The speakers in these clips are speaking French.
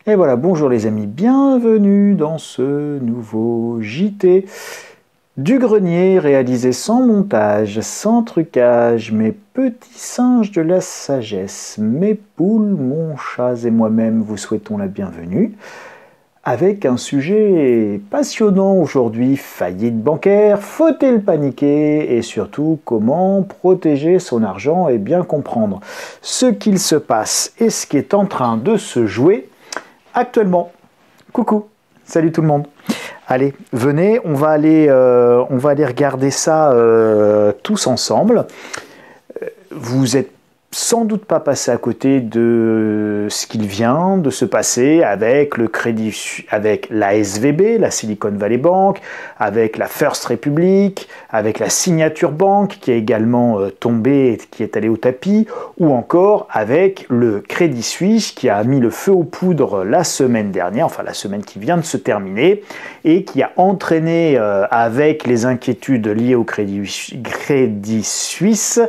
Et voilà, bonjour les amis, bienvenue dans ce nouveau JT du grenier réalisé sans montage, sans trucage, mes petits singes de la sagesse, mes poules, mon chat et moi-même vous souhaitons la bienvenue avec un sujet passionnant aujourd'hui, faillite bancaire, faut-il paniquer et surtout comment protéger son argent et bien comprendre ce qu'il se passe et ce qui est en train de se jouer actuellement. Coucou, salut tout le monde. Allez, venez, on va aller regarder ça tous ensemble. Vous êtes sans doute pas passé à côté de ce qu'il vient de se passer avec le crédit, avec la SVB, la Silicon Valley Bank, avec la First Republic, avec la Signature Bank qui est également tombée, qui est allée au tapis, ou encore avec le Crédit Suisse qui a mis le feu aux poudres la semaine dernière, enfin la semaine qui vient de se terminer, et qui a entraîné avec les inquiétudes liées au Crédit Suisse,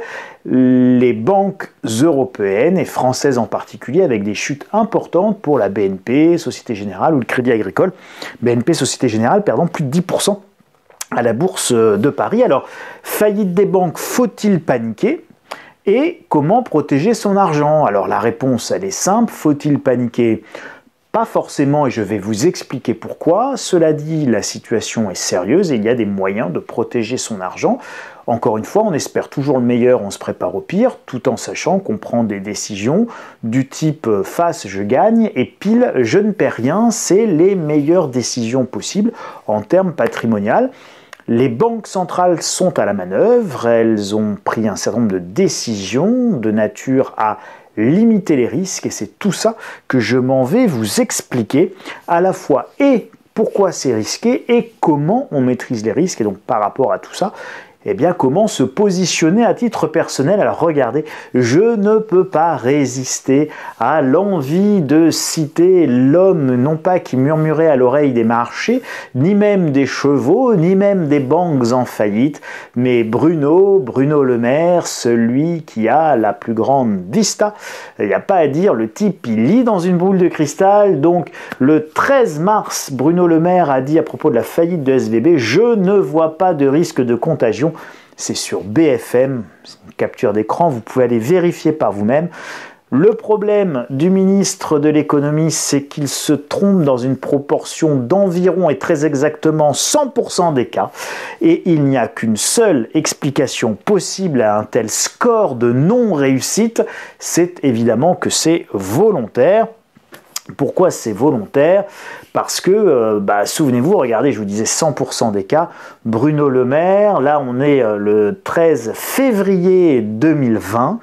les banques européennes et françaises en particulier avec des chutes importantes pour la BNP, Société Générale ou le Crédit Agricole. BNP, Société Générale, perdant plus de 10% à la bourse de Paris. Alors, faillite des banques, faut-il paniquer ? Et comment protéger son argent ? Alors la réponse, elle est simple, faut-il paniquer ? Pas forcément, et je vais vous expliquer pourquoi. Cela dit, la situation est sérieuse et il y a des moyens de protéger son argent. Encore une fois, on espère toujours le meilleur, on se prépare au pire, tout en sachant qu'on prend des décisions du type face je gagne et pile je ne perds rien. C'est les meilleures décisions possibles en termes patrimonial. Les banques centrales sont à la manœuvre, elles ont pris un certain nombre de décisions de nature à limiter les risques et c'est tout ça que je m'en vais vous expliquer à la fois et pourquoi c'est risqué et comment on maîtrise les risques et donc par rapport à tout ça, eh bien, comment se positionner à titre personnel? Alors regardez, je ne peux pas résister à l'envie de citer l'homme, non pas qui murmurait à l'oreille des marchés, ni même des chevaux, ni même des banques en faillite, mais Bruno Le Maire, celui qui a la plus grande vista. Il n'y a pas à dire, le type, il lit dans une boule de cristal. Donc, le 13 mars, Bruno Le Maire a dit à propos de la faillite de SVB, « Je ne vois pas de risque de contagion ». C'est sur BFM, c'est une capture d'écran, vous pouvez aller vérifier par vous-même. Le problème du ministre de l'économie, c'est qu'il se trompe dans une proportion d'environ et très exactement 100% des cas. Et il n'y a qu'une seule explication possible à un tel score de non-réussite, c'est évidemment que c'est volontaire. Pourquoi c'est volontaire ? Parce que, souvenez-vous, regardez, je vous disais 100% des cas, Bruno Le Maire, là on est le 13 février 2020,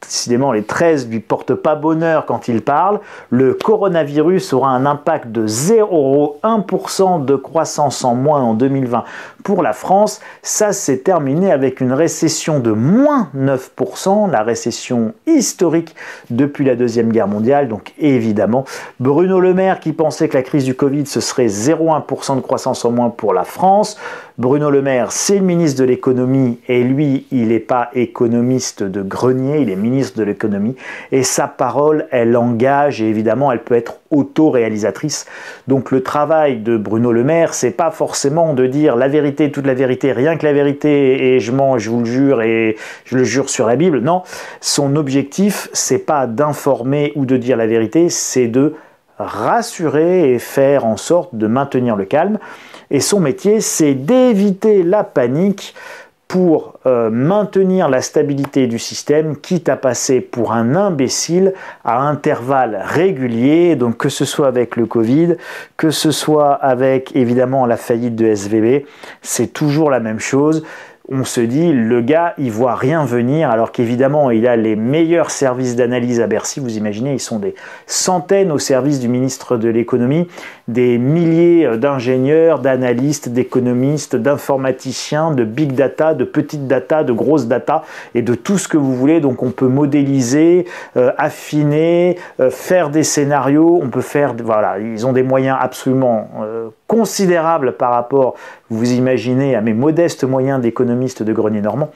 décidément les 13 lui portent pas bonheur quand il parle, le coronavirus aura un impact de 0,1% de croissance en moins en 2020 pour la France. Ça s'est terminé avec une récession de moins 9%, la récession historique depuis la Deuxième Guerre mondiale. Donc évidemment, Bruno Le Maire qui pensait que la crise du Covid ce serait 0,1% de croissance en moins pour la France. Bruno Le Maire, c'est le ministre de l'économie et lui, il n'est pas économiste de grenier, il est ministre de l'économie et sa parole, elle engage et évidemment, elle peut être auto-réalisatrice. Donc le travail de Bruno Le Maire, c'est pas forcément de dire la vérité, toute la vérité, rien que la vérité et je mens, je vous le jure et je le jure sur la Bible. Non, son objectif, c'est pas d'informer ou de dire la vérité, c'est de rassurer et faire en sorte de maintenir le calme. Et son métier, c'est d'éviter la panique pour maintenir la stabilité du système, quitte à passer pour un imbécile à intervalles réguliers, donc que ce soit avec le Covid, que ce soit avec évidemment la faillite de SVB, c'est toujours la même chose. On se dit, le gars, il voit rien venir, alors qu'évidemment, il a les meilleurs services d'analyse à Bercy. Vous imaginez, ils sont des centaines au service du ministre de l'économie, des milliers d'ingénieurs, d'analystes, d'économistes, d'informaticiens, de big data, de petite data, de grosse data et de tout ce que vous voulez. Donc, on peut modéliser, affiner, faire des scénarios. On peut faire, voilà, ils ont des moyens absolument considérables par rapport, vous imaginez, à mes modestes moyens d'économistes de grenier normand.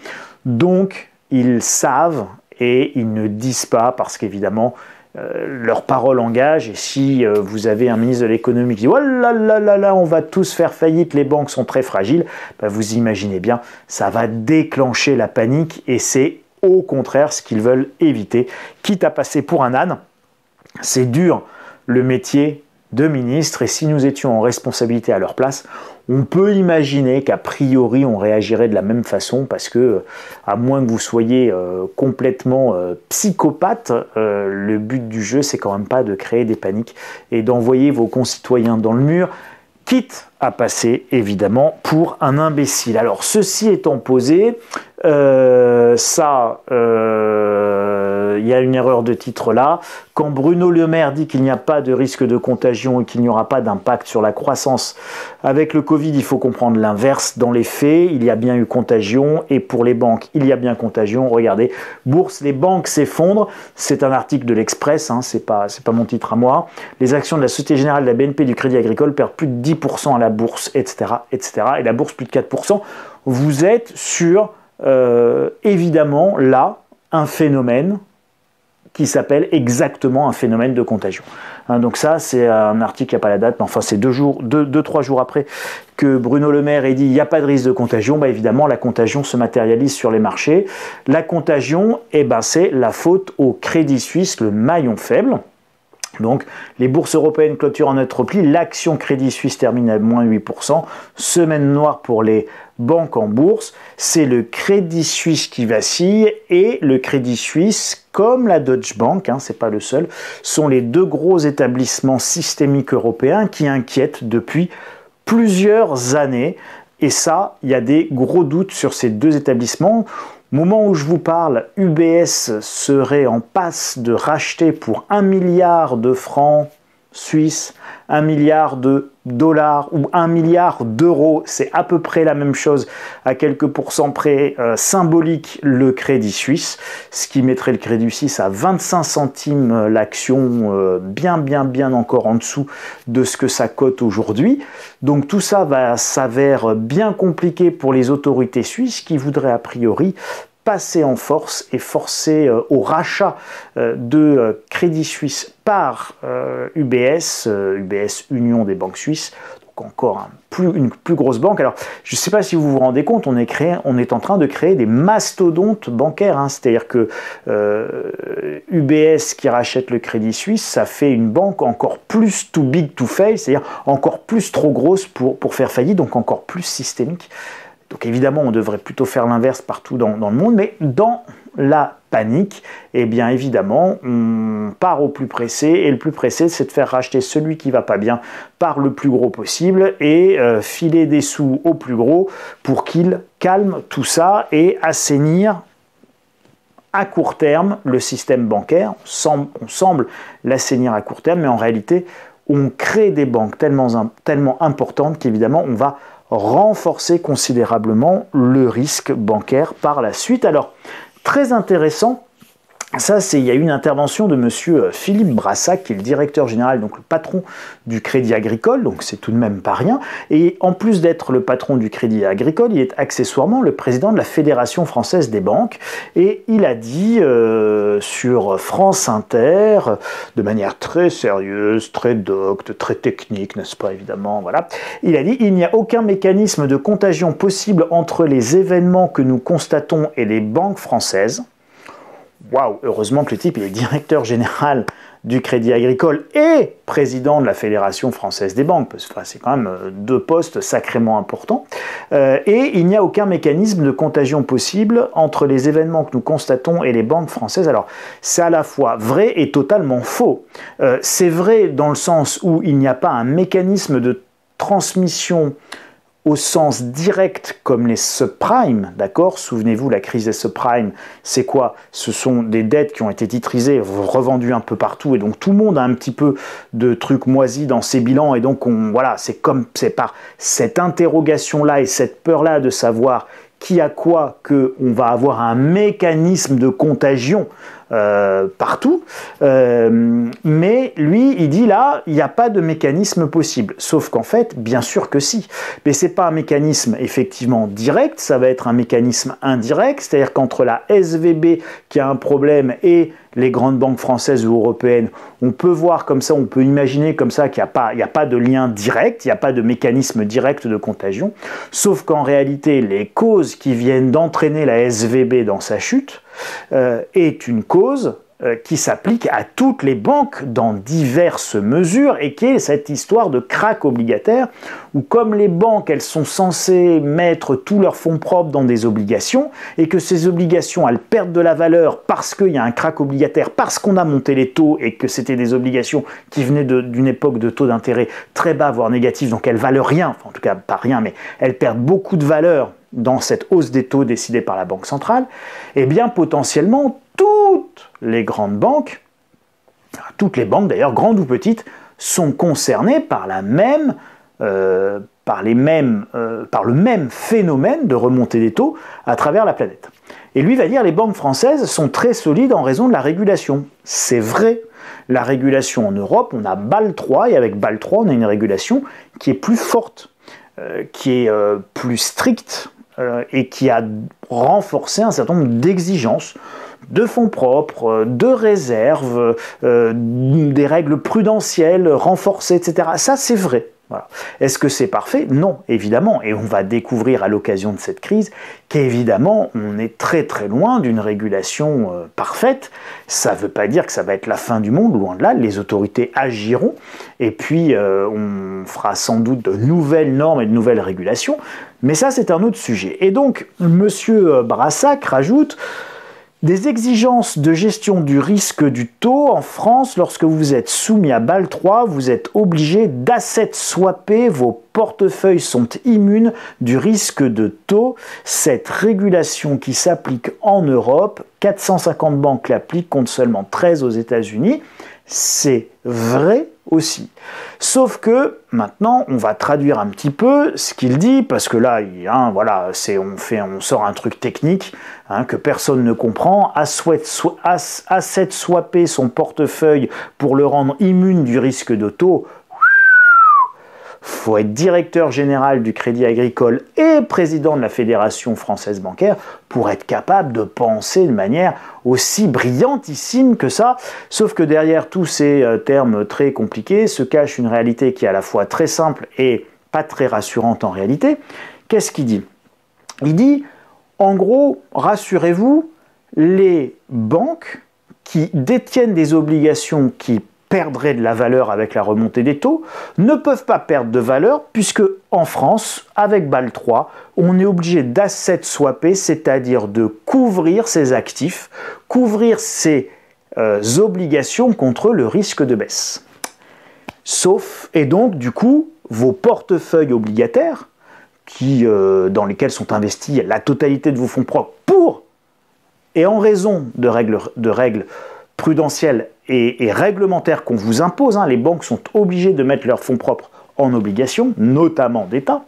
Donc, ils savent et ils ne disent pas parce qu'évidemment, leur parole engage, et si vous avez un ministre de l'économie qui dit « Oh là là là là, on va tous faire faillite, les banques sont très fragiles », vous imaginez bien, ça va déclencher la panique, et c'est au contraire ce qu'ils veulent éviter, quitte à passer pour un âne. C'est dur le métier de ministre, et si nous étions en responsabilité à leur place, on peut imaginer qu'a priori on réagirait de la même façon, parce que, à moins que vous soyez complètement psychopathe, le but du jeu c'est quand même pas de créer des paniques et d'envoyer vos concitoyens dans le mur, quitte à passer évidemment pour un imbécile. Alors ceci étant posé, il y a une erreur de titre là. Quand Bruno Le Maire dit qu'il n'y a pas de risque de contagion et qu'il n'y aura pas d'impact sur la croissance avec le Covid, il faut comprendre l'inverse. Dans les faits, il y a bien eu contagion, et pour les banques, il y a bien contagion. Regardez, bourse, les banques s'effondrent. C'est un article de l'Express, hein, c'est pas mon titre à moi. Les actions de la Société Générale, de la BNP, du Crédit Agricole perdent plus de 10% à la bourse, etc., etc. Et la bourse plus de 4%. Vous êtes sur, évidemment, là, un phénomène qui s'appelle exactement un phénomène de contagion. Hein, donc ça, c'est un article qui n'a pas la date, mais enfin c'est 2-3 jours après que Bruno Le Maire ait dit il n'y a pas de risque de contagion. Évidemment, la contagion se matérialise sur les marchés. La contagion, c'est la faute au Crédit Suisse, le maillon faible. Donc, les bourses européennes clôturent en net repli, l'action Crédit Suisse termine à moins 8%, semaine noire pour les banques en bourse, c'est le Crédit Suisse qui vacille, et le Crédit Suisse, comme la Deutsche Bank, c'est pas le seul, sont les deux gros établissements systémiques européens qui inquiètent depuis plusieurs années, et ça, il y a des gros doutes sur ces deux établissements. Au moment où je vous parle, UBS serait en passe de racheter pour 1 milliard de francs suisses, 1 milliard de dollars ou 1 milliard d'euros. C'est à peu près la même chose, à quelques pourcents près, symbolique, le Crédit Suisse, ce qui mettrait le Crédit Suisse à 25 centimes l'action, bien encore en dessous de ce que ça cote aujourd'hui. Donc tout ça s'avère bien compliqué pour les autorités suisses qui voudraient a priori passer en force et forcer au rachat de Crédit Suisse par UBS, UBS Union des banques suisses, donc encore une plus grosse banque. Alors je ne sais pas si vous vous rendez compte, on est en train de créer des mastodontes bancaires, c'est-à-dire que UBS qui rachète le Crédit Suisse, ça fait une banque encore plus too big to fail, c'est-à-dire encore plus trop grosse pour faire faillite, donc encore plus systémique. Donc évidemment, on devrait plutôt faire l'inverse partout dans le monde, mais dans la panique, bien évidemment, on part au plus pressé, et le plus pressé, c'est de faire racheter celui qui va pas bien par le plus gros possible, et filer des sous au plus gros pour qu'il calme tout ça et assainir à court terme le système bancaire. On semble l'assainir à court terme, mais en réalité, on crée des banques tellement importantes qu'évidemment, on va renforcer considérablement le risque bancaire par la suite. Alors, très intéressant, il y a eu une intervention de monsieur Philippe Brassac, qui est le directeur général, donc le patron du Crédit Agricole, donc c'est tout de même pas rien. Et en plus d'être le patron du Crédit Agricole, il est accessoirement le président de la Fédération française des banques. Et il a dit sur France Inter, de manière très sérieuse, très docte, très technique, n'est-ce pas, évidemment, voilà. Il a dit « Il n'y a aucun mécanisme de contagion possible entre les événements que nous constatons et les banques françaises. » Waouh, heureusement que le type est directeur général du Crédit Agricole et président de la Fédération française des banques, parce que c'est quand même deux postes sacrément importants. Et il n'y a aucun mécanisme de contagion possible entre les événements que nous constatons et les banques françaises. Alors, c'est à la fois vrai et totalement faux. C'est vrai dans le sens où il n'y a pas un mécanisme de transmission au sens direct comme les subprimes, d'accord? Souvenez-vous, la crise des subprimes, c'est quoi? Ce sont des dettes qui ont été titrisées, revendues un peu partout, et donc tout le monde a un petit peu de trucs moisis dans ses bilans, et donc c'est par cette interrogation-là et cette peur-là de savoir qui a quoi qu'on va avoir un mécanisme de contagion partout, mais lui il dit là il n'y a pas de mécanisme possible, sauf qu'en fait bien sûr que si, mais c'est pas un mécanisme effectivement direct, ça va être un mécanisme indirect, c'est-à-dire qu'entre la SVB qui a un problème et les grandes banques françaises ou européennes, on peut voir comme ça, on peut imaginer comme ça qu'il n'y a pas de lien direct, il n'y a pas de mécanisme direct de contagion, sauf qu'en réalité, les causes qui viennent d'entraîner la SVB dans sa chute est une cause qui s'applique à toutes les banques dans diverses mesures et qui est cette histoire de krach obligataire où comme les banques elles sont censées mettre tous leurs fonds propres dans des obligations et que ces obligations elles perdent de la valeur parce qu'il y a un krach obligataire, parce qu'on a monté les taux et que c'était des obligations qui venaient d'une époque de taux d'intérêt très bas voire négatifs, donc elles valent rien, enfin, en tout cas pas rien, mais elles perdent beaucoup de valeur dans cette hausse des taux décidée par la Banque centrale, eh bien potentiellement toutes les grandes banques, toutes les banques d'ailleurs, grandes ou petites, sont concernées par le même phénomène de remontée des taux à travers la planète. Et lui va dire les banques françaises sont très solides en raison de la régulation. C'est vrai. La régulation en Europe, on a Bâle 3 et avec Bâle 3, on a une régulation qui est plus forte, qui est plus stricte et qui a renforcé un certain nombre d'exigences de fonds propres, de réserves, des règles prudentielles renforcées, etc. Ça, c'est vrai. Voilà. Est-ce que c'est parfait? Non, évidemment. Et on va découvrir à l'occasion de cette crise qu'évidemment, on est très très loin d'une régulation parfaite. Ça ne veut pas dire que ça va être la fin du monde, loin de là. Les autorités agiront et puis on fera sans doute de nouvelles normes et de nouvelles régulations. Mais ça, c'est un autre sujet. Et donc, M. Brassac rajoute des exigences de gestion du risque du taux en France, lorsque vous êtes soumis à Bâle 3, vous êtes obligé d'asset swapper, vos portefeuilles sont immunes du risque de taux. Cette régulation qui s'applique en Europe, 450 banques l'appliquent contre seulement 13 aux États-Unis, c'est vrai aussi. Sauf que maintenant, on va traduire un petit peu ce qu'il dit, parce que là, voilà, on sort un truc technique que personne ne comprend. Asset swapper son portefeuille pour le rendre immune du risque de taux. Faut être directeur général du Crédit Agricole et président de la Fédération française bancaire pour être capable de penser de manière aussi brillantissime que ça. Sauf que derrière tous ces termes très compliqués se cache une réalité qui est à la fois très simple et pas très rassurante en réalité. Qu'est-ce qu'il dit? Il dit, en gros, rassurez-vous, les banques qui détiennent des obligations qui perdraient de la valeur avec la remontée des taux, ne peuvent pas perdre de valeur puisque en France, avec Bâle 3, on est obligé d'asset swapper, c'est-à-dire de couvrir ses actifs, couvrir ses obligations contre le risque de baisse. Sauf, et donc du coup, vos portefeuilles obligataires, dans lesquels sont investis la totalité de vos fonds propres et en raison de règles prudentielles et réglementaires qu'on vous impose, les banques sont obligées de mettre leurs fonds propres en obligations, notamment d'État,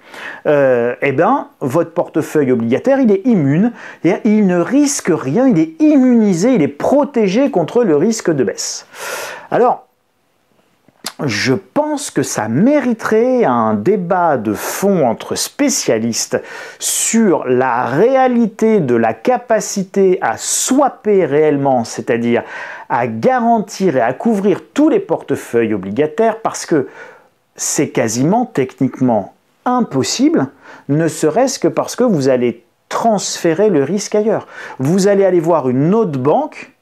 eh bien, votre portefeuille obligataire, il est immune, il ne risque rien, il est immunisé, il est protégé contre le risque de baisse. Alors, je pense que ça mériterait un débat de fond entre spécialistes sur la réalité de la capacité à swapper réellement, c'est-à-dire à garantir et à couvrir tous les portefeuilles obligataires, parce que c'est quasiment techniquement impossible, ne serait-ce que parce que vous allez transférer le risque ailleurs. Vous allez aller voir une autre banque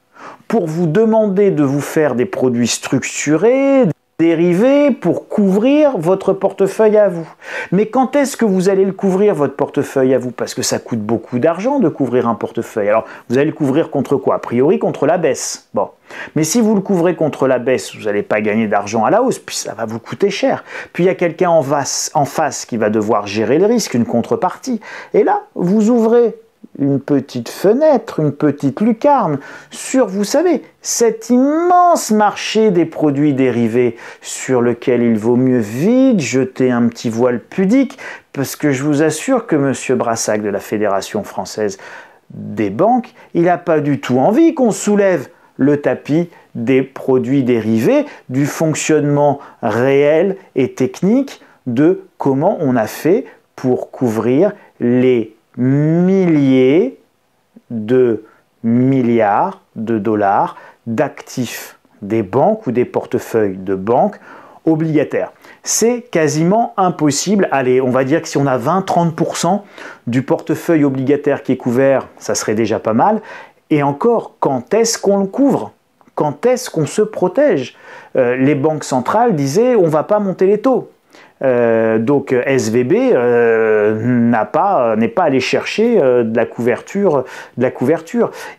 pour vous demander de vous faire des produits structurés, dérivés pour couvrir votre portefeuille à vous. Mais quand est-ce que vous allez le couvrir, votre portefeuille à vous? Parce que ça coûte beaucoup d'argent de couvrir un portefeuille. Alors, vous allez le couvrir contre quoi? A priori, contre la baisse. Bon. Mais si vous le couvrez contre la baisse, vous n'allez pas gagner d'argent à la hausse, puis ça va vous coûter cher. Puis il y a quelqu'un en face qui va devoir gérer le risque, une contrepartie. Et là, vous ouvrez une petite fenêtre, une petite lucarne sur, vous savez, cet immense marché des produits dérivés sur lequel il vaut mieux vite jeter un petit voile pudique, parce que je vous assure que M. Brassac de la Fédération française des banques, il n'a pas du tout envie qu'on soulève le tapis des produits dérivés, du fonctionnement réel et technique de comment on a fait pour couvrir les milliers de milliards de dollars d'actifs des banques ou des portefeuilles de banques obligataires. C'est quasiment impossible. Allez, on va dire que si on a 20-30% du portefeuille obligataire qui est couvert, ça serait déjà pas mal. Et encore, quand est-ce qu'on le couvre? Quand est-ce qu'on se protège? Les banques centrales disaient on ne va pas monter les taux. Donc SVB n'est pas allé chercher de la couverture.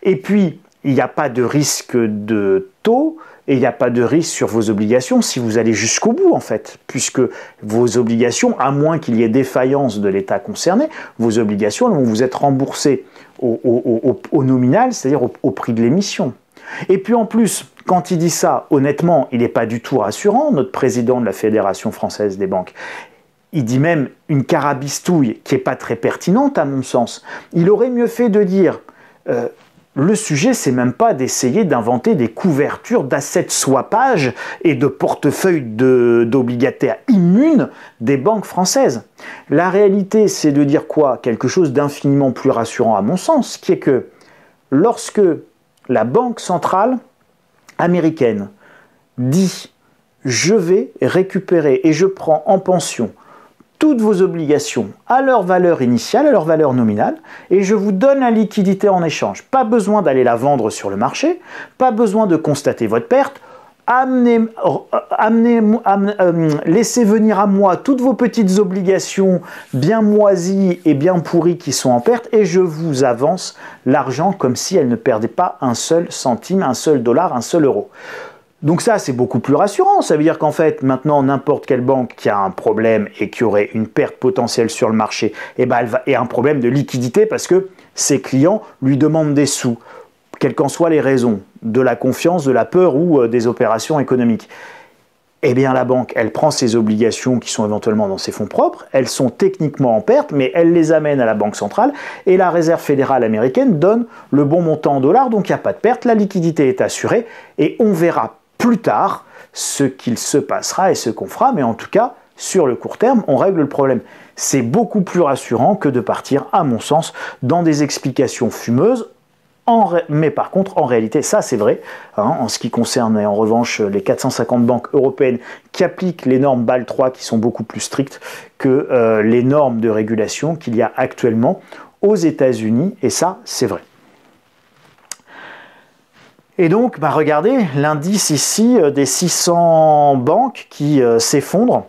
Et puis, il n'y a pas de risque de taux et il n'y a pas de risque sur vos obligations si vous allez jusqu'au bout en fait, puisque vos obligations, à moins qu'il y ait défaillance de l'État concerné, vos obligations vont vous être remboursées au nominal, c'est-à-dire au prix de l'émission. Et puis en plus, quand il dit ça, honnêtement, il n'est pas du tout rassurant, notre président de la Fédération française des banques. Il dit même une carabistouille qui n'est pas très pertinente à mon sens. Il aurait mieux fait de dire le sujet, c'est même pas d'essayer d'inventer des couvertures d'asset swappage et de portefeuilles d'obligataires immunes des banques françaises. La réalité, c'est de dire quoi? Quelque chose d'infiniment plus rassurant à mon sens, qui est que lorsque la Banque centrale américaine dit « je vais récupérer et je prends en pension toutes vos obligations à leur valeur initiale, à leur valeur nominale, et je vous donne la liquidité en échange. Pas besoin d'aller la vendre sur le marché, pas besoin de constater votre perte, laissez venir à moi toutes vos petites obligations bien moisies et bien pourries qui sont en perte, et je vous avance l'argent comme si elles ne perdaient pas un seul centime, un seul dollar, un seul euro. » Donc ça, c'est beaucoup plus rassurant. Ça veut dire qu'en fait, maintenant, n'importe quelle banque qui a un problème et qui aurait une perte potentielle sur le marché, eh ben, elle a un problème de liquidité parce que ses clients lui demandent des sous, quelles qu'en soient les raisons, de la confiance, de la peur ou des opérations économiques. Eh bien, la banque, elle prend ses obligations qui sont éventuellement dans ses fonds propres, elles sont techniquement en perte, mais elle les amène à la Banque centrale et la Réserve fédérale américaine donne le bon montant en dollars, donc il n'y a pas de perte, la liquidité est assurée et on verra plus tard ce qu'il se passera et ce qu'on fera, mais en tout cas, sur le court terme, on règle le problème. C'est beaucoup plus rassurant que de partir, à mon sens, dans des explications fumeuses, mais par contre, en réalité, ça c'est vrai, en ce qui concerne en revanche les 450 banques européennes qui appliquent les normes BAL 3 qui sont beaucoup plus strictes que les normes de régulation qu'il y a actuellement aux États-Unis, et ça c'est vrai. Et donc, regardez, l'indice ici des 600 banques qui s'effondre,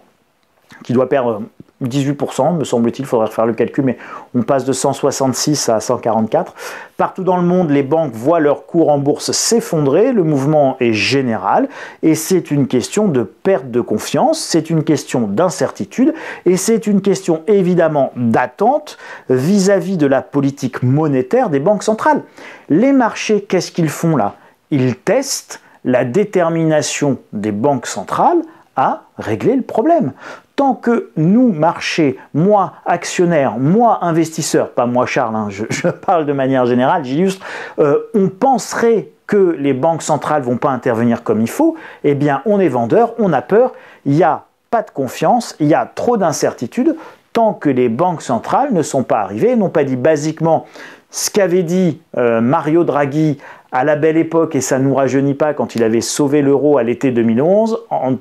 qui doit perdre 18%, me semble-t-il, il faudrait refaire le calcul, mais on passe de 166 à 144. Partout dans le monde, les banques voient leur cours en bourse s'effondrer, le mouvement est général, et c'est une question de perte de confiance, c'est une question d'incertitude, et c'est une question évidemment d'attente vis-à-vis de la politique monétaire des banques centrales. Les marchés, qu'est-ce qu'ils font là? Ils testent la détermination des banques centrales à régler le problème. Tant que nous, marchés, moi, actionnaire, moi, investisseur, pas moi, Charles, je parle de manière générale, j'illustre, on penserait que les banques centrales ne vont pas intervenir comme il faut, eh bien, on est vendeur, on a peur, il n'y a pas de confiance, il y a trop d'incertitudes, tant que les banques centrales ne sont pas arrivées, n'ont pas dit basiquement ce qu'avait dit Mario Draghi à la belle époque, et ça ne nous rajeunit pas, quand il avait sauvé l'euro à l'été 2011, en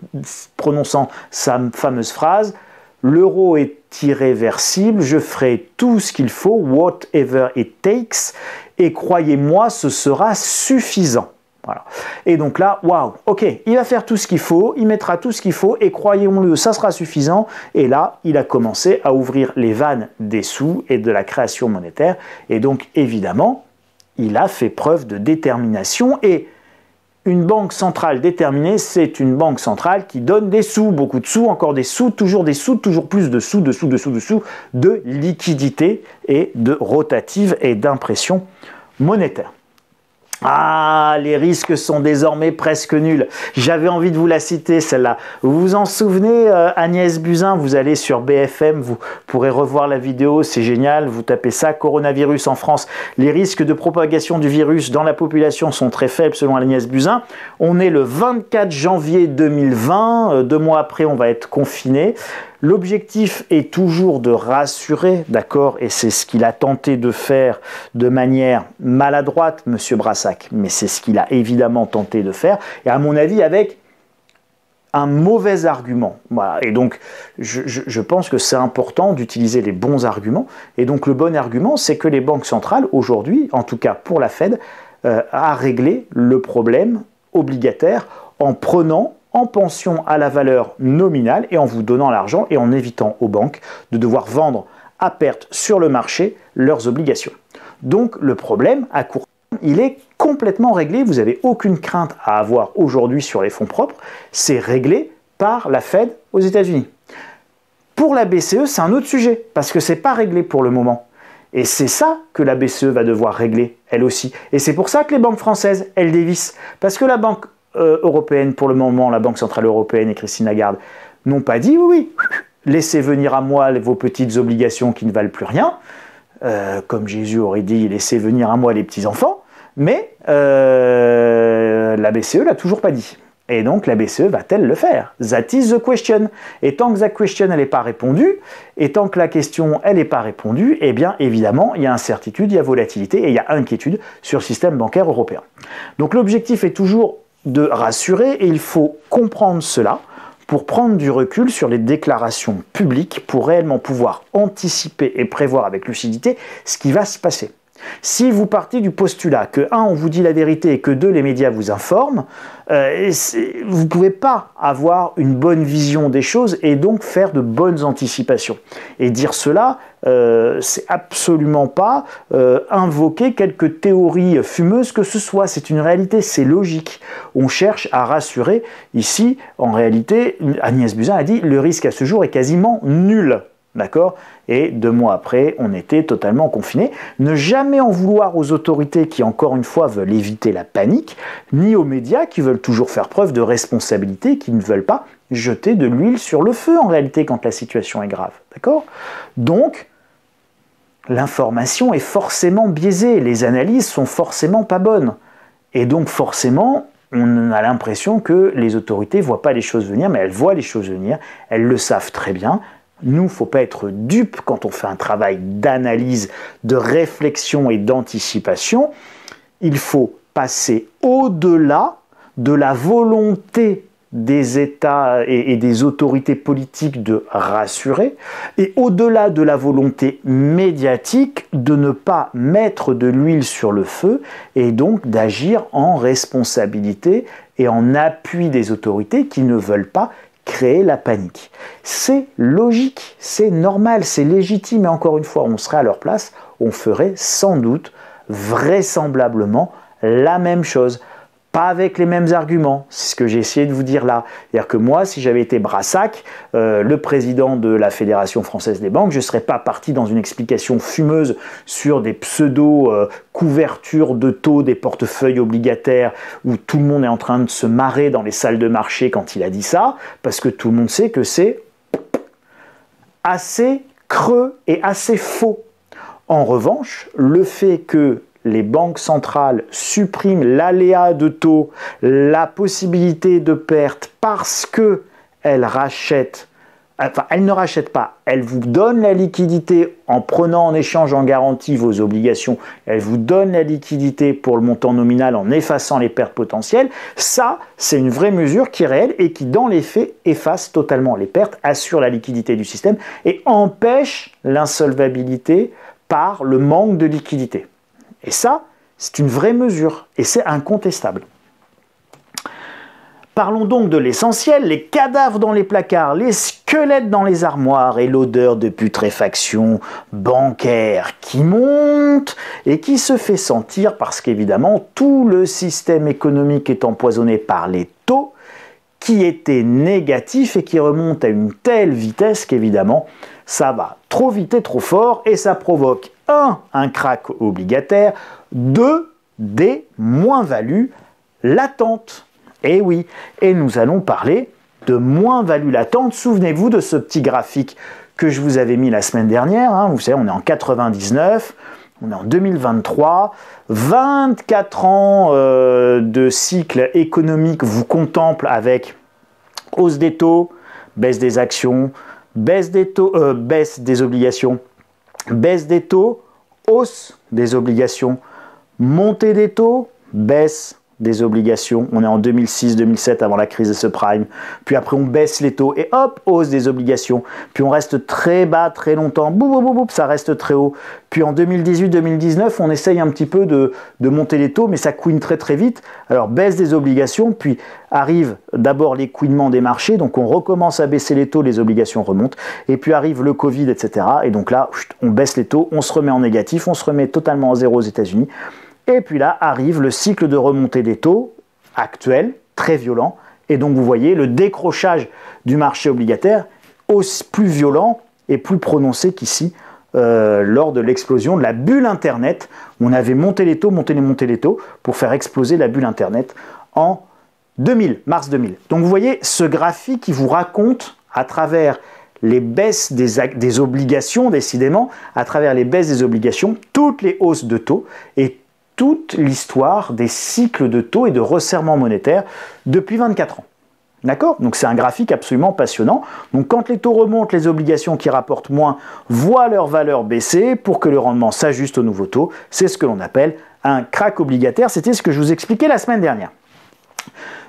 prononçant sa fameuse phrase « L'euro est irréversible, je ferai tout ce qu'il faut, whatever it takes, et croyez-moi, ce sera suffisant. » Voilà. Et donc là, waouh, ok, il va faire tout ce qu'il faut, il mettra tout ce qu'il faut, et croyons-le, ça sera suffisant. Et là, il a commencé à ouvrir les vannes des sous et de la création monétaire, et donc évidemment, il a fait preuve de détermination, et une banque centrale déterminée, c'est une banque centrale qui donne des sous, beaucoup de sous, encore des sous, toujours plus de sous, de liquidité et de rotative et d'impression monétaire. Ah, les risques sont désormais presque nuls. J'avais envie de vous la citer, celle-là. Vous vous en souvenez, Agnès Buzyn, vous allez sur BFM, vous pourrez revoir la vidéo, c'est génial. Vous tapez ça, coronavirus en France. Les risques de propagation du virus dans la population sont très faibles selon Agnès Buzyn. On est le 24 janvier 2020, 2 mois après, on va être confiné. L'objectif est toujours de rassurer, d'accord, et c'est ce qu'il a tenté de faire de manière maladroite, M. Brassac, mais c'est ce qu'il a évidemment tenté de faire, et à mon avis avec un mauvais argument. Voilà. Et donc, je pense que c'est important d'utiliser les bons arguments, et donc le bon argument, c'est que les banques centrales, aujourd'hui, en tout cas pour la Fed, a réglé le problème obligataire en prenant en pension à la valeur nominale et en vous donnant l'argent et en évitant aux banques de devoir vendre à perte sur le marché leurs obligations. Donc le problème à court terme, il est complètement réglé, vous n'avez aucune crainte à avoir aujourd'hui sur les fonds propres, c'est réglé par la Fed aux États-Unis. Pour la BCE, c'est un autre sujet, parce que ce n'est pas réglé pour le moment. Et c'est ça que la BCE va devoir régler, elle aussi. Et c'est pour ça que les banques françaises, elles dévissent. Parce que la Banque européenne, pour le moment, la Banque Centrale Européenne et Christine Lagarde n'ont pas dit oui, laissez venir à moi vos petites obligations qui ne valent plus rien. Comme Jésus aurait dit, laissez venir à moi les petits-enfants. Mais la BCE l'a toujours pas dit. Et donc la BCE va-t-elle le faire? That is the question. Et tant que la question elle n'est pas répondue, et tant que la question elle n'est pas répondue, eh bien évidemment il y a incertitude, il y a volatilité et il y a inquiétude sur le système bancaire européen. Donc l'objectif est toujours de rassurer et il faut comprendre cela pour prendre du recul sur les déclarations publiques pour réellement pouvoir anticiper et prévoir avec lucidité ce qui va se passer. Si vous partez du postulat que 1, on vous dit la vérité et que 2, les médias vous informent, vous ne pouvez pas avoir une bonne vision des choses et donc faire de bonnes anticipations. Et dire cela, c'est absolument pas invoquer quelques théories fumeuses que ce soit. C'est une réalité, c'est logique. On cherche à rassurer. Ici, en réalité, Agnès Buzyn a dit le risque à ce jour est quasiment nul. D'accord? Et 2 mois après, on était totalement confinés. Ne jamais en vouloir aux autorités qui, encore une fois, veulent éviter la panique, ni aux médias qui veulent toujours faire preuve de responsabilité, qui ne veulent pas jeter de l'huile sur le feu, en réalité, quand la situation est grave. D'accord? Donc, l'information est forcément biaisée, les analyses sont forcément pas bonnes. Et donc, forcément, on a l'impression que les autorités ne voient pas les choses venir, mais elles voient les choses venir, elles le savent très bien. Nous, il ne faut pas être dupes quand on fait un travail d'analyse, de réflexion et d'anticipation. Il faut passer au-delà de la volonté des États et des autorités politiques de rassurer, et au-delà de la volonté médiatique de ne pas mettre de l'huile sur le feu, et donc d'agir en responsabilité et en appui des autorités qui ne veulent pas créer la panique. C'est logique, c'est normal, c'est légitime, et encore une fois, on serait à leur place, on ferait sans doute, vraisemblablement, la même chose. Pas avec les mêmes arguments, c'est ce que j'ai essayé de vous dire là. C'est-à-dire que moi, si j'avais été Brassac, le président de la Fédération Française des Banques, je ne serais pas parti dans une explication fumeuse sur des pseudo-couvertures de taux des portefeuilles obligataires où tout le monde est en train de se marrer dans les salles de marché quand il a dit ça, parce que tout le monde sait que c'est assez creux et assez faux. En revanche, le fait que les banques centrales suppriment l'aléa de taux, la possibilité de perte parce qu'elles rachètent, enfin elles ne rachètent pas, elles vous donnent la liquidité en prenant en échange en garantie vos obligations, elles vous donnent la liquidité pour le montant nominal en effaçant les pertes potentielles, ça c'est une vraie mesure qui est réelle et qui dans les faits efface totalement les pertes, assure la liquidité du système et empêche l'insolvabilité par le manque de liquidité. Et ça, c'est une vraie mesure, et c'est incontestable. Parlons donc de l'essentiel, les cadavres dans les placards, les squelettes dans les armoires et l'odeur de putréfaction bancaire qui monte et qui se fait sentir parce qu'évidemment tout le système économique est empoisonné par les taux qui étaient négatifs et qui remontent à une telle vitesse qu'évidemment ça va trop vite et trop fort et ça provoque un crack obligataire, 2, des moins-values latentes. Et oui, et nous allons parler de moins-values latentes. Souvenez-vous de ce petit graphique que je vous avais mis la semaine dernière. Hein. Vous savez, on est en 99, on est en 2023, 24 ans de cycle économique vous contemple avec hausse des taux, baisse des actions, baisse des taux, baisse des obligations, baisse des taux, hausse des obligations, montée des taux, baisse des obligations. On est en 2006-2007 avant la crise des subprimes. Puis après on baisse les taux et hop, hausse des obligations. Puis on reste très bas très longtemps. Boum, boum, boum, boum, ça reste très haut. Puis en 2018-2019, on essaye un petit peu de monter les taux, mais ça couine très très vite. Alors baisse des obligations, puis arrive d'abord l'écouinement des marchés. Donc on recommence à baisser les taux, les obligations remontent. Et puis arrive le Covid, etc. Et donc là, on baisse les taux, on se remet en négatif, on se remet totalement à zéro aux États-Unis. Et puis là arrive le cycle de remontée des taux actuel, très violent. Et donc vous voyez le décrochage du marché obligataire aussi plus violent et plus prononcé qu'ici lors de l'explosion de la bulle Internet. On avait monté les taux pour faire exploser la bulle Internet en 2000, mars 2000. Donc vous voyez ce graphique qui vous raconte à travers les baisses des obligations, décidément, à travers les baisses des obligations, toutes les hausses de taux et toute l'histoire des cycles de taux et de resserrement monétaire depuis 24 ans. D'accord? Donc c'est un graphique absolument passionnant. Donc quand les taux remontent, les obligations qui rapportent moins voient leur valeur baisser pour que le rendement s'ajuste au nouveau taux. C'est ce que l'on appelle un krach obligataire. C'était ce que je vous expliquais la semaine dernière.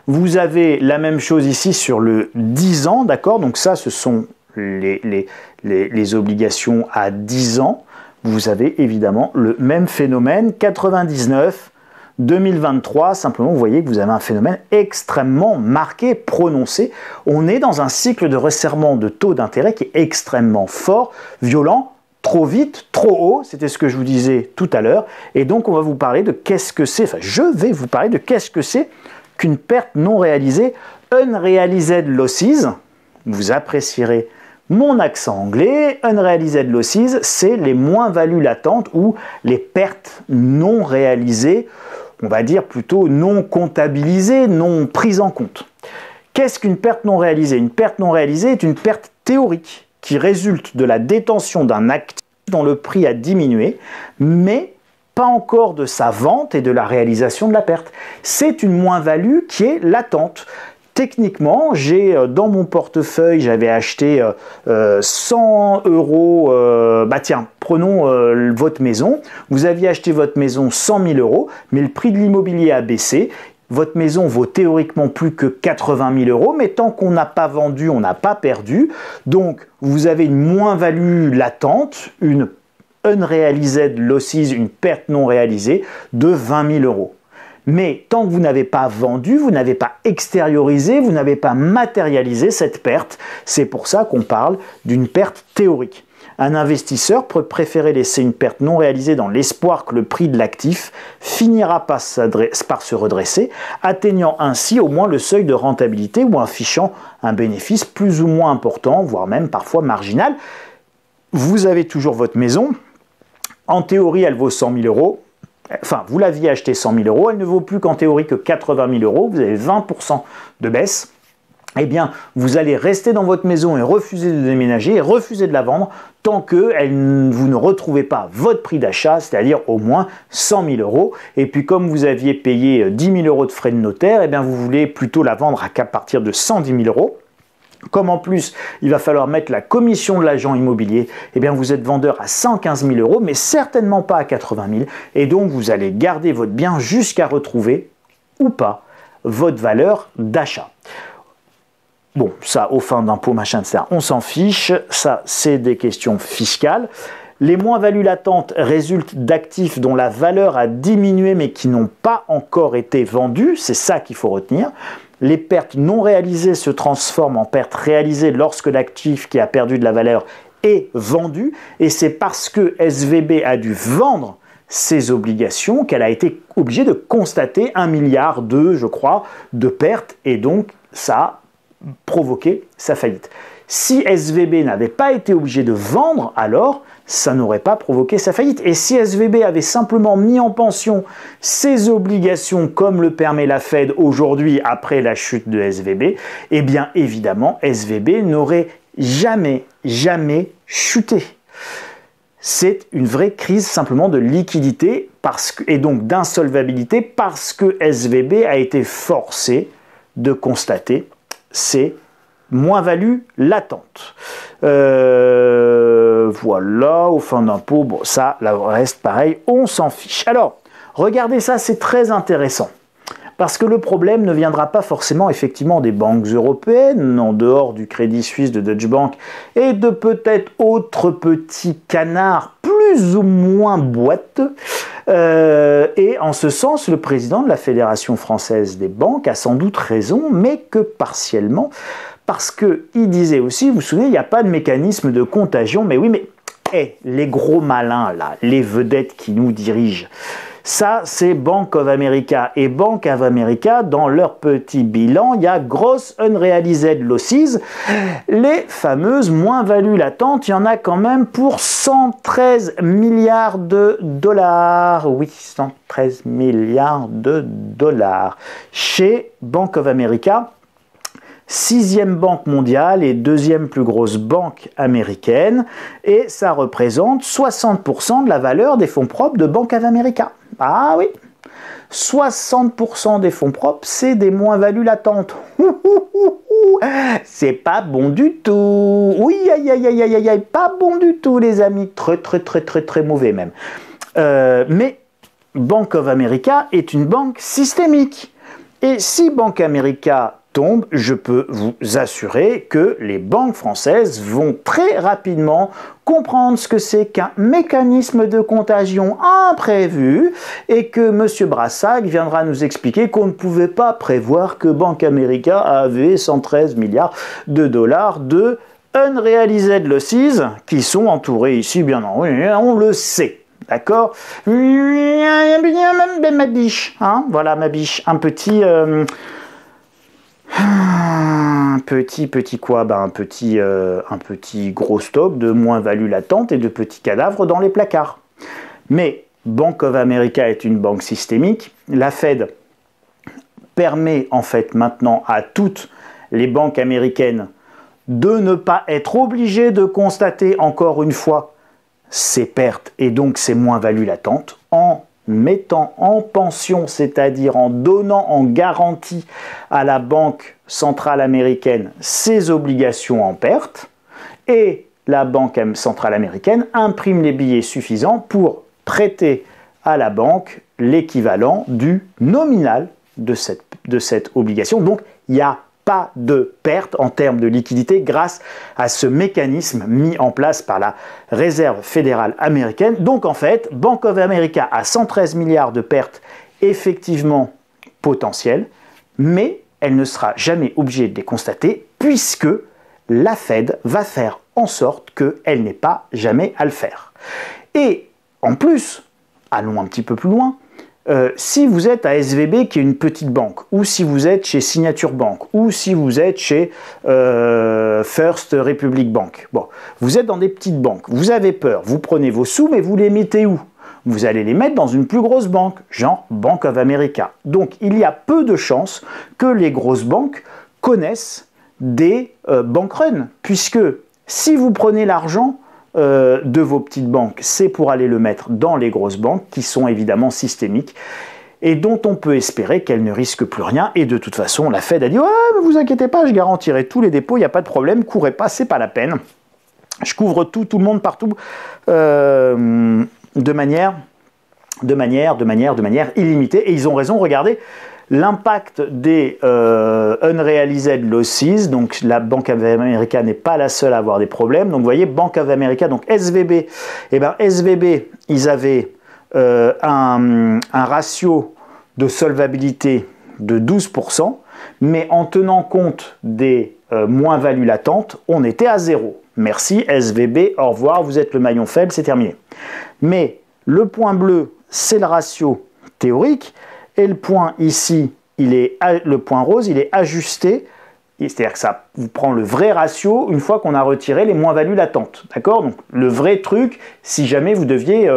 Vous avez la même chose ici sur le 10 ans, d'accord? Donc ça, ce sont les obligations à 10 ans. Vous avez évidemment le même phénomène, 99, 2023, simplement vous voyez que vous avez un phénomène extrêmement marqué, prononcé. On est dans un cycle de resserrement de taux d'intérêt qui est extrêmement fort, violent, trop vite, trop haut, c'était ce que je vous disais tout à l'heure. Et donc on va vous parler de qu'est-ce que c'est, enfin je vais vous parler de qu'est-ce que c'est qu'une perte non réalisée, unrealized losses. Vous apprécierez mon accent anglais. Unrealized losses, c'est les moins-values latentes ou les pertes non réalisées, on va dire plutôt non comptabilisées, non prises en compte. Qu'est-ce qu'une perte non réalisée? Une perte non réalisée est une perte théorique qui résulte de la détention d'un actif dont le prix a diminué, mais pas encore de sa vente et de la réalisation de la perte. C'est une moins-value qui est latente. Techniquement, j'ai dans mon portefeuille, j'avais acheté 100 euros. Bah tiens, prenons votre maison. Vous aviez acheté votre maison 100 000 euros, mais le prix de l'immobilier a baissé. Votre maison vaut théoriquement plus que 80 000 euros, mais tant qu'on n'a pas vendu, on n'a pas perdu. Donc, vous avez une moins-value latente, une unrealized losses, une perte non réalisée de 20 000 euros. Mais tant que vous n'avez pas vendu, vous n'avez pas extériorisé, vous n'avez pas matérialisé cette perte. C'est pour ça qu'on parle d'une perte théorique. Un investisseur peut préférer laisser une perte non réalisée dans l'espoir que le prix de l'actif finira par se redresser, atteignant ainsi au moins le seuil de rentabilité ou affichant un bénéfice plus ou moins important, voire même parfois marginal. Vous avez toujours votre maison. En théorie, elle vaut 100 000 euros. Enfin, vous l'aviez acheté 100 000 euros, elle ne vaut plus qu'en théorie que 80 000 euros, vous avez 20% de baisse. Eh bien, vous allez rester dans votre maison et refuser de déménager et refuser de la vendre tant que vous ne retrouvez pas votre prix d'achat, c'est-à-dire au moins 100 000 euros. Et puis, comme vous aviez payé 10 000 euros de frais de notaire, eh bien, vous voulez plutôt la vendre à partir de 110 000 euros. Comme en plus, il va falloir mettre la commission de l'agent immobilier, eh bien vous êtes vendeur à 115 000 euros, mais certainement pas à 80 000. Et donc, vous allez garder votre bien jusqu'à retrouver, ou pas, votre valeur d'achat. Bon, ça, aux fins d'impôts, machin, etc., on s'en fiche. Ça, c'est des questions fiscales. Les moins-values latentes résultent d'actifs dont la valeur a diminué, mais qui n'ont pas encore été vendus. C'est ça qu'il faut retenir. Les pertes non réalisées se transforment en pertes réalisées lorsque l'actif qui a perdu de la valeur est vendu. Et c'est parce que SVB a dû vendre ses obligations qu'elle a été obligée de constater 1,2 milliard, je crois, de pertes. Et donc, ça a provoqué sa faillite. Si SVB n'avait pas été obligé de vendre, alors ça n'aurait pas provoqué sa faillite. Et si SVB avait simplement mis en pension ses obligations comme le permet la Fed aujourd'hui après la chute de SVB, eh bien évidemment SVB n'aurait jamais chuté. C'est une vraie crise simplement de liquidité et donc d'insolvabilité parce que SVB a été forcé de constater ces moins-values latentes. Voilà, aux fins d'impôt, bon ça, là, le reste, pareil, on s'en fiche. Alors, regardez ça, c'est très intéressant. Parce que le problème ne viendra pas forcément effectivement des banques européennes, en dehors du Crédit Suisse, de Deutsche Bank et de peut-être autres petits canards plus ou moins boiteux. Et en ce sens, le président de la Fédération française des banques a sans doute raison, mais que partiellement, parce qu'il disait aussi, vous vous souvenez, il n'y a pas de mécanisme de contagion, mais oui, mais les gros malins là, les vedettes qui nous dirigent, ça, c'est Bank of America. Et Bank of America, dans leur petit bilan, il y a Gross Unrealized Losses, les fameuses moins-values latentes. Il y en a quand même pour 113 milliards de dollars. Oui, 113 milliards de dollars. Chez Bank of America, 6e banque mondiale et 2e plus grosse banque américaine. Et ça représente 60% de la valeur des fonds propres de Bank of America. Ah oui, 60% des fonds propres, c'est des moins-values latentes. C'est pas bon du tout. Oui, aïe, aïe, aïe, aïe, aïe, pas bon du tout, les amis. Très mauvais même. Mais Bank of America est une banque systémique. Et si Bank America tombe, je peux vous assurer que les banques françaises vont très rapidement comprendre ce que c'est qu'un mécanisme de contagion imprévu et que M. Brassac viendra nous expliquer qu'on ne pouvait pas prévoir que Bank America avait 113 milliards de dollars de unrealized losses qui sont entourés ici, bien entendu, on le sait. D'accord? Ma biche, hein? Voilà ma biche, un petit quoi? Un petit gros stock de moins-value latente et de petits cadavres dans les placards. Mais Bank of America est une banque systémique. La Fed permet en fait maintenant à toutes les banques américaines de ne pas être obligées de constater encore une fois ces pertes et donc ces moins-values latentes en mettant en pension, c'est-à-dire en donnant en garantie à la Banque centrale américaine ses obligations en perte, et la Banque centrale américaine imprime les billets suffisants pour prêter à la banque l'équivalent du nominal de cette obligation. Donc, il n'y a pas de perte en termes de liquidité grâce à ce mécanisme mis en place par la Réserve fédérale américaine. Donc en fait, Bank of America a 113 milliards de pertes effectivement potentielles, mais elle ne sera jamais obligée de les constater puisque la Fed va faire en sorte qu'elle n'ait pas jamais à le faire. Et en plus, allons un petit peu plus loin, si vous êtes à SVB qui est une petite banque, ou si vous êtes chez Signature Bank, ou si vous êtes chez First Republic Bank, bon, vous êtes dans des petites banques, vous avez peur, vous prenez vos sous, mais vous les mettez où? Vous allez les mettre dans une plus grosse banque, genre Bank of America. Donc il y a peu de chances que les grosses banques connaissent des bank runs, puisque si vous prenez l'argent de vos petites banques, c'est pour aller le mettre dans les grosses banques qui sont évidemment systémiques et dont on peut espérer qu'elles ne risquent plus rien. Et de toute façon, la Fed a dit « Ouais, ne vous inquiétez pas, je garantirai tous les dépôts, il n'y a pas de problème, courez pas, c'est pas la peine. Je couvre tout le monde partout de manière illimitée. » Et ils ont raison, regardez, l'impact des unrealized losses, donc la Bank of America n'est pas la seule à avoir des problèmes. Donc vous voyez, Bank of America, donc SVB, eh ben SVB, ils avaient un ratio de solvabilité de 12%, mais en tenant compte des moins-values latentes, on était à 0. Merci SVB, au revoir, vous êtes le maillon faible, c'est terminé. Mais le point bleu, c'est le ratio théorique, et le point ici, le point rose, il est ajusté, c'est-à-dire que ça vous prend le vrai ratio une fois qu'on a retiré les moins-values latentes. D'accord? Donc le vrai truc, si jamais vous deviez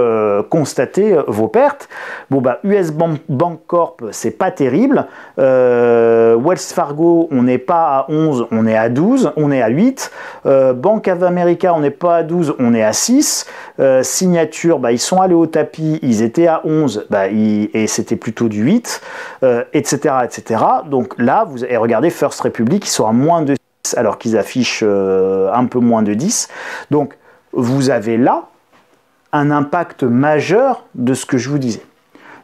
constater vos pertes. Bon bah US Bank Corp, c'est pas terrible. Wells Fargo, on n'est pas à 11, on est à 12, on est à 8. Bank of America, on n'est pas à 12, on est à 6. Signature, bah, ils sont allés au tapis, ils étaient à 11, bah, et c'était plutôt du 8, etc., etc. Donc là, et regardez First Republic, ils sont à moins de alors qu'ils affichent un peu moins de 10. Donc, vous avez là un impact majeur de ce que je vous disais.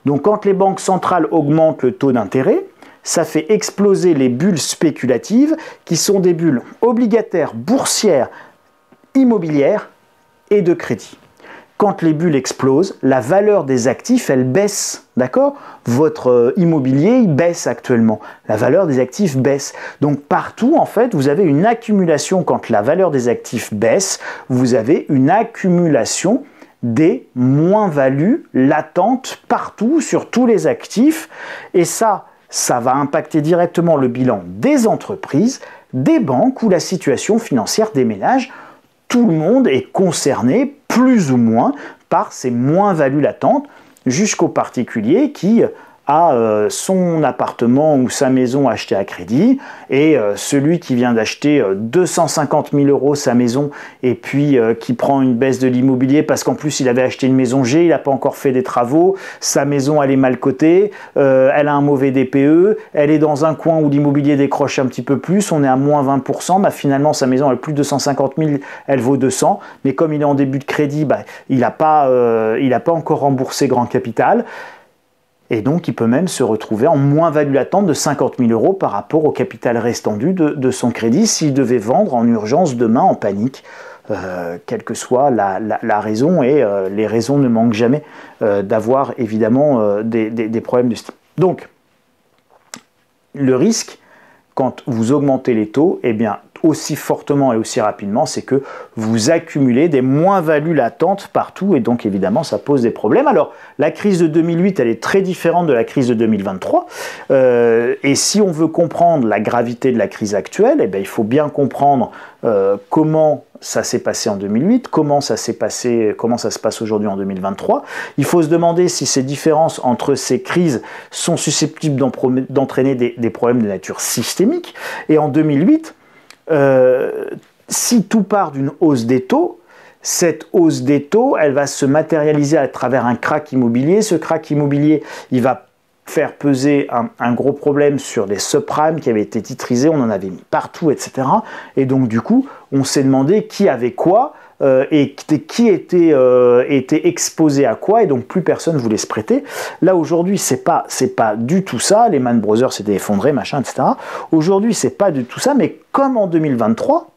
Donc, quand les banques centrales augmentent le taux d'intérêt, ça fait exploser les bulles spéculatives, qui sont des bulles obligataires, boursières, immobilières et de crédit. Quand les bulles explosent, la valeur des actifs, elle baisse, d'accord? Votre immobilier, il baisse actuellement. La valeur des actifs baisse. Donc partout, en fait, vous avez une accumulation. Quand la valeur des actifs baisse, vous avez une accumulation des moins-values latentes partout, sur tous les actifs. Et ça va impacter directement le bilan des entreprises, des banques ou la situation financière des ménages. Tout le monde est concerné, plus ou moins, par ces moins-values latentes, jusqu'au particulier qui a son appartement ou sa maison acheté à crédit, et celui qui vient d'acheter 250 000 € sa maison, et puis qui prend une baisse de l'immobilier parce qu'en plus il avait acheté une maison G, il n'a pas encore fait des travaux, sa maison elle est mal cotée, elle a un mauvais DPE, elle est dans un coin où l'immobilier décroche un petit peu plus, on est à moins 20%, bah finalement sa maison elle est plus de 250 000, elle vaut 200, mais comme il est en début de crédit, bah, il n'a pas encore remboursé grand capital. Et donc, il peut même se retrouver en moins-value latente de 50 000 € par rapport au capital restendu de son crédit s'il devait vendre en urgence demain en panique, quelle que soit la raison. Et les raisons ne manquent jamais d'avoir évidemment des problèmes de ce type. Donc, le risque, quand vous augmentez les taux, eh bien, aussi fortement et aussi rapidement, c'est que vous accumulez des moins-values latentes partout et donc évidemment ça pose des problèmes. Alors la crise de 2008 elle est très différente de la crise de 2023 et si on veut comprendre la gravité de la crise actuelle, eh bien, il faut bien comprendre comment ça s'est passé en 2008, comment ça se passe aujourd'hui en 2023. Il faut se demander si ces différences entre ces crises sont susceptibles d'entraîner des problèmes de nature systémique. Et en 2008, si tout part d'une hausse des taux, cette hausse des taux, elle va se matérialiser à travers un krach immobilier. Ce krach immobilier, il va faire peser un gros problème sur les subprimes qui avaient été titrisés, on en avait mis partout, etc. Et donc du coup, on s'est demandé qui avait quoi et qui était exposé à quoi, et donc plus personne voulait se prêter. Là aujourd'hui, c'est pas du tout ça. Les Man Brothers s'étaient effondrés, machin, etc. Aujourd'hui, c'est pas du tout ça, mais comme en 2023,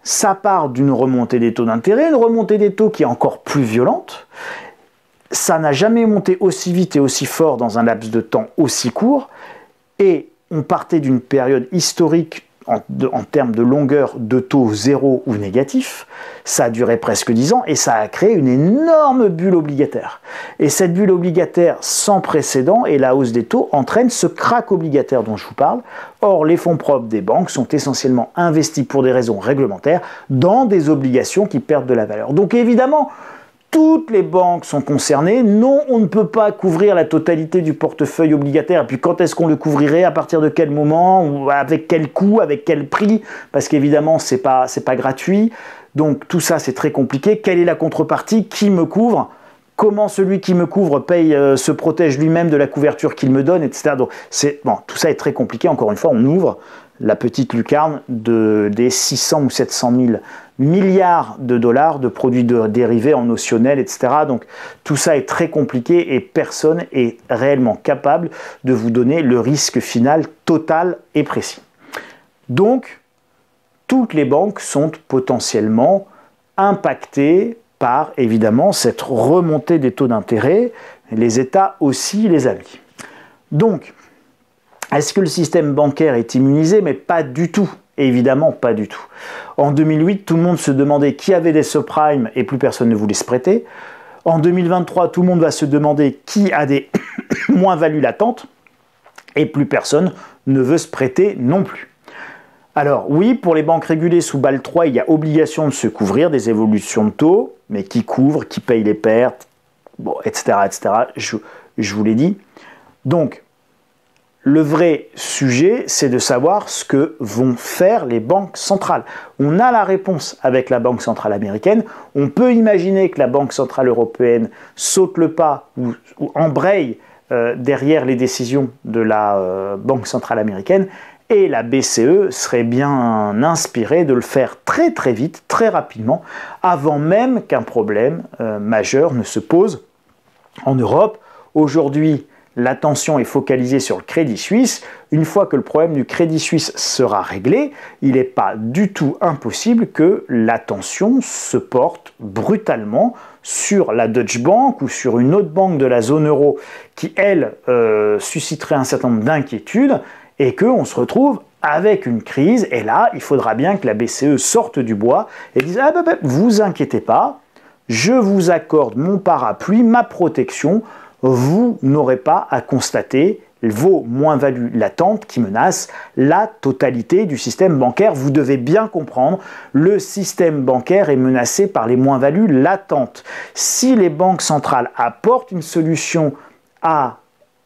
ça part d'une remontée des taux d'intérêt, une remontée des taux qui est encore plus violente. Ça n'a jamais monté aussi vite et aussi fort dans un laps de temps aussi court, et on partait d'une période historique en termes de longueur de taux zéro ou négatif. Ça a duré presque 10 ans et ça a créé une énorme bulle obligataire. Et cette bulle obligataire sans précédent et la hausse des taux entraîne ce krach obligataire dont je vous parle. Or, les fonds propres des banques sont essentiellement investis pour des raisons réglementaires dans des obligations qui perdent de la valeur. Donc évidemment, toutes les banques sont concernées. Non, on ne peut pas couvrir la totalité du portefeuille obligataire. Et puis quand est-ce qu'on le couvrirait? À partir de quel moment? Ou avec quel coût? Avec quel prix? Parce qu'évidemment, c'est pas gratuit. Donc tout ça, c'est très compliqué. Quelle est la contrepartie? Qui me couvre? Comment celui qui me couvre se protège lui-même de la couverture qu'il me donne, etc. Donc tout ça est très compliqué. Encore une fois, on ouvre la petite lucarne des 600 ou 700 000 milliards de dollars de produits dérivés en notionnel, etc. Donc tout ça est très compliqué et personne est réellement capable de vous donner le risque final total et précis. Donc, toutes les banques sont potentiellement impactées par, évidemment, cette remontée des taux d'intérêt. Les États aussi, les amis. Donc, est-ce que le système bancaire est immunisé? Mais pas du tout. Évidemment, pas du tout. En 2008, tout le monde se demandait qui avait des subprimes et plus personne ne voulait se prêter. En 2023, tout le monde va se demander qui a des moins-values latentes et plus personne ne veut se prêter non plus. Alors oui, pour les banques régulées sous BAL 3, il y a obligation de se couvrir des évolutions de taux, mais qui couvre, qui paye les pertes, bon, etc., etc. Je vous l'ai dit. Donc, le vrai sujet, c'est de savoir ce que vont faire les banques centrales. On a la réponse avec la Banque centrale américaine. On peut imaginer que la Banque centrale européenne saute le pas ou embraye derrière les décisions de la Banque centrale américaine. Et la BCE serait bien inspirée de le faire très très vite, très rapidement, avant même qu'un problème majeur ne se pose en Europe. Aujourd'hui, l'attention est focalisée sur le Crédit Suisse. Une fois que le problème du Crédit Suisse sera réglé, il n'est pas du tout impossible que l'attention se porte brutalement sur la Deutsche Bank ou sur une autre banque de la zone euro qui, elle, susciterait un certain nombre d'inquiétudes et qu'on se retrouve avec une crise. Et là, il faudra bien que la BCE sorte du bois et dise « Ah ben, vous inquiétez pas, je vous accorde mon parapluie, ma protection, vous n'aurez pas à constater vos moins-values latentes qui menacent la totalité du système bancaire. Vous devez bien comprendre, le système bancaire est menacé par les moins-values latentes. Si les banques centrales apportent une solution à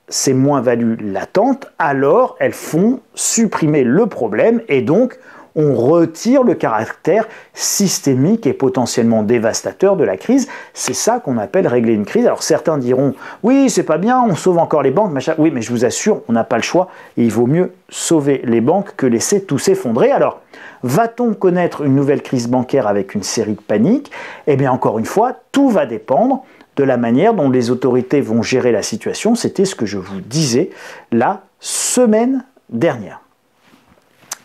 ces moins-values latentes, alors elles font supprimer le problème et donc on retire le caractère systémique et potentiellement dévastateur de la crise. C'est ça qu'on appelle régler une crise. Alors certains diront, oui, c'est pas bien, on sauve encore les banques, machin. Oui, mais je vous assure, on n'a pas le choix et il vaut mieux sauver les banques que laisser tout s'effondrer. Alors, va-t-on connaître une nouvelle crise bancaire avec une série de paniques? Eh bien, encore une fois, tout va dépendre de la manière dont les autorités vont gérer la situation. C'était ce que je vous disais la semaine dernière.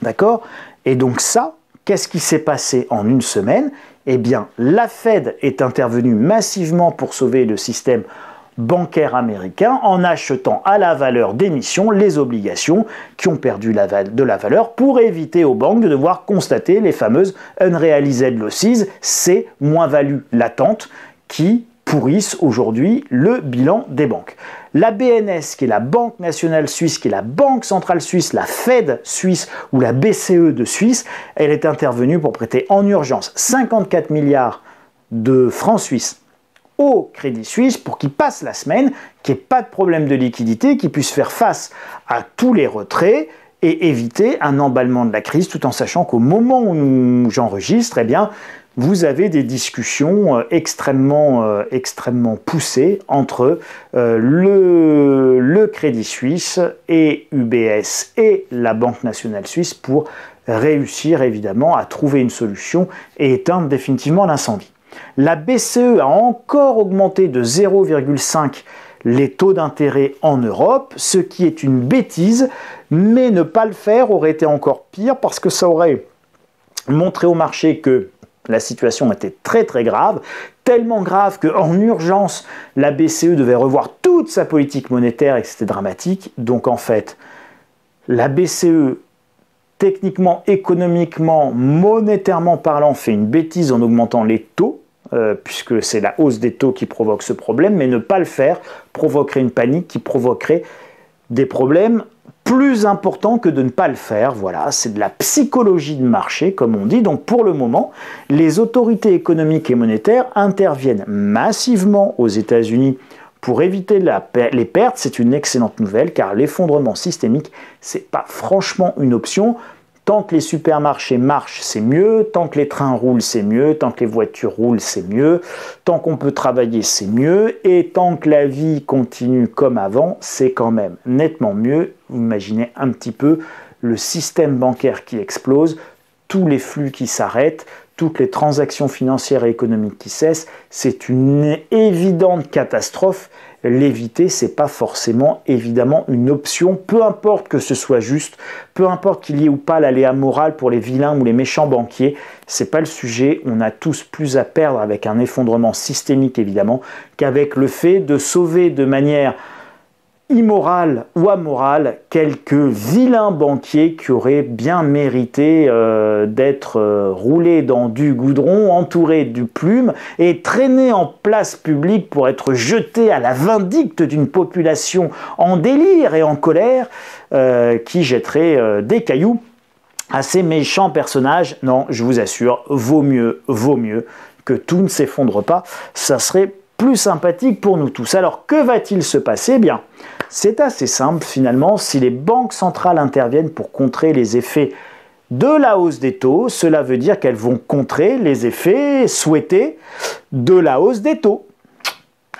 D'accord? Et donc ça, qu'est-ce qui s'est passé en une semaine? Eh bien, la Fed est intervenue massivement pour sauver le système bancaire américain en achetant à la valeur d'émission les obligations qui ont perdu de la valeur pour éviter aux banques de devoir constater les fameuses unrealized losses, ces moins-values latentes qui pourrissent aujourd'hui le bilan des banques. La BNS, qui est la Banque nationale suisse, qui est la Banque centrale suisse, la Fed suisse ou la BCE de Suisse, elle est intervenue pour prêter en urgence 54 milliards de francs suisses au Crédit Suisse pour qu'il passe la semaine, qu'il n'y ait pas de problème de liquidité, qu'il puisse faire face à tous les retraits et éviter un emballement de la crise, tout en sachant qu'au moment où j'enregistre, eh bien, vous avez des discussions extrêmement poussées entre le Crédit Suisse et UBS et la Banque nationale suisse pour réussir évidemment à trouver une solution et éteindre définitivement l'incendie. La BCE a encore augmenté de 0,5 les taux d'intérêt en Europe, ce qui est une bêtise, mais ne pas le faire aurait été encore pire parce que ça aurait montré au marché que la situation était très très grave, tellement grave qu'en urgence, la BCE devait revoir toute sa politique monétaire et que c'était dramatique. Donc en fait, la BCE, techniquement, économiquement, monétairement parlant, fait une bêtise en augmentant les taux, puisque c'est la hausse des taux qui provoque ce problème, mais ne pas le faire provoquerait une panique qui provoquerait des problèmes plus important que de ne pas le faire. Voilà, c'est de la psychologie de marché, comme on dit. Donc pour le moment, les autorités économiques et monétaires interviennent massivement aux États-Unis pour éviter les pertes. C'est une excellente nouvelle, car l'effondrement systémique, c'est pas franchement une option. Tant que les supermarchés marchent, c'est mieux. Tant que les trains roulent, c'est mieux. Tant que les voitures roulent, c'est mieux. Tant qu'on peut travailler, c'est mieux. Et tant que la vie continue comme avant, c'est quand même nettement mieux. Vous imaginez un petit peu le système bancaire qui explose, tous les flux qui s'arrêtent, toutes les transactions financières et économiques qui cessent. C'est une évidente catastrophe. L'éviter, c'est pas forcément évidemment une option, peu importe que ce soit juste, peu importe qu'il y ait ou pas l'aléa moral pour les vilains ou les méchants banquiers, c'est pas le sujet. On a tous plus à perdre avec un effondrement systémique évidemment qu'avec le fait de sauver de manière immorale ou amorale quelques vilains banquiers qui auraient bien mérité d'être roulés dans du goudron, entourés de plumes et traînés en place publique pour être jetés à la vindicte d'une population en délire et en colère qui jetterait des cailloux à ces méchants personnages. Non, je vous assure, vaut mieux que tout ne s'effondre pas. Ça serait plus sympathique pour nous tous. Alors, que va-t-il se passer? Eh bien, c'est assez simple finalement. Si les banques centrales interviennent pour contrer les effets de la hausse des taux, cela veut dire qu'elles vont contrer les effets souhaités de la hausse des taux.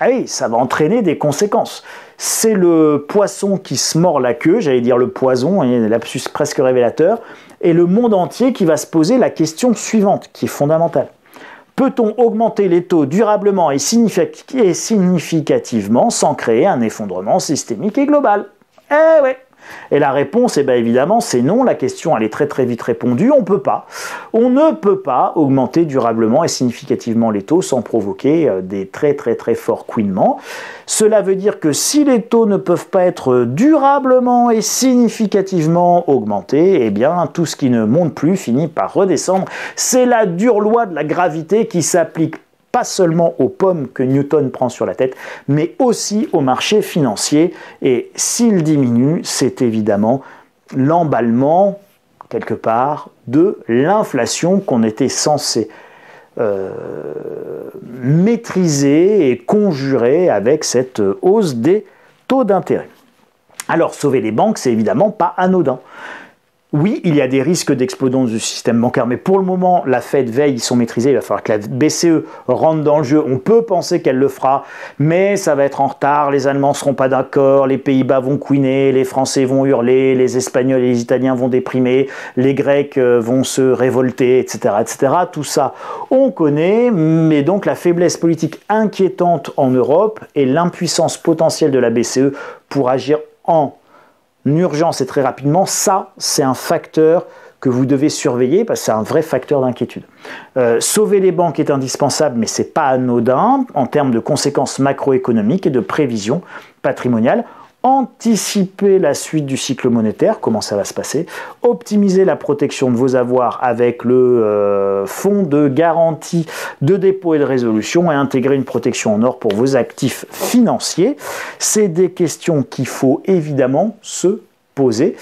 Ah oui, ça va entraîner des conséquences. C'est le poisson qui se mord la queue, j'allais dire le poison, un lapsus presque révélateur, et le monde entier qui va se poser la question suivante, qui est fondamentale. Peut-on augmenter les taux durablement et significativement sans créer un effondrement systémique et global? Eh ouais. Et la réponse, évidemment, c'est non. La question, elle est très très vite répondue. On peut pas. On ne peut pas augmenter durablement et significativement les taux sans provoquer des très très très forts couinements. Cela veut dire que si les taux ne peuvent pas être durablement et significativement augmentés, eh bien, tout ce qui ne monte plus finit par redescendre. C'est la dure loi de la gravité qui s'applique pas seulement aux pommes que Newton prend sur la tête, mais aussi au marché financier. Et s'il diminue, c'est évidemment l'emballement, quelque part, de l'inflation qu'on était censé maîtriser et conjurer avec cette hausse des taux d'intérêt. Alors, sauver les banques, c'est évidemment pas anodin. Oui, il y a des risques d'explosion du système bancaire, mais pour le moment, la Fed veille, ils sont maîtrisés, il va falloir que la BCE rentre dans le jeu. On peut penser qu'elle le fera, mais ça va être en retard, les Allemands ne seront pas d'accord, les Pays-Bas vont couiner, les Français vont hurler, les Espagnols et les Italiens vont déprimer, les Grecs vont se révolter, etc., etc. Tout ça, on connaît, mais donc la faiblesse politique inquiétante en Europe et l'impuissance potentielle de la BCE pour agir en urgence et très rapidement, ça, c'est un facteur que vous devez surveiller parce que c'est un vrai facteur d'inquiétude. Sauver les banques est indispensable, mais ce n'est pas anodin en termes de conséquences macroéconomiques et de prévisions patrimoniales. Anticiper la suite du cycle monétaire, comment ça va se passer, optimiser la protection de vos avoirs avec le fonds de garantie de dépôt et de résolution et intégrer une protection en or pour vos actifs financiers. C'est des questions qu'il faut évidemment se poser.